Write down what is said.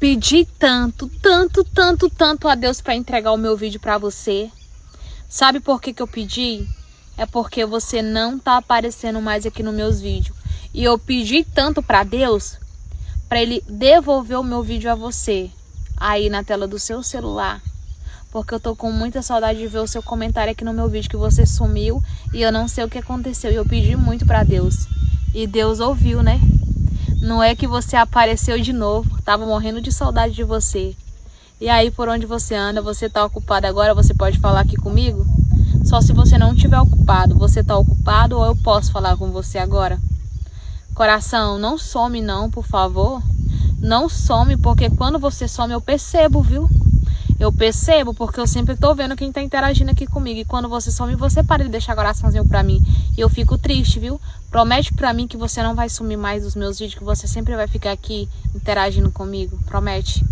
pedi tanto a Deus para entregar o meu vídeo para você. Sabe por que eu pedi? É porque você não tá aparecendo mais aqui nos meus vídeos. E eu pedi tanto para Deus, para Ele devolver o meu vídeo a você, aí na tela do seu celular. Porque eu tô com muita saudade de ver o seu comentário aqui no meu vídeo, que você sumiu e eu não sei o que aconteceu. E eu pedi muito para Deus. E Deus ouviu, né? Não é que você apareceu de novo. Tava morrendo de saudade de você. E aí, por onde você anda, você tá ocupado agora? Você pode falar aqui comigo? Só se você não estiver ocupado. Você tá ocupado ou eu posso falar com você agora? Coração, não some não, por favor. Não some, porque quando você some eu percebo, viu? Eu percebo, porque eu sempre tô vendo quem tá interagindo aqui comigo. E quando você some, você para de deixar coraçãozinho pra mim. E eu fico triste, viu? Promete pra mim que você não vai sumir mais dos meus vídeos, que você sempre vai ficar aqui interagindo comigo. Promete.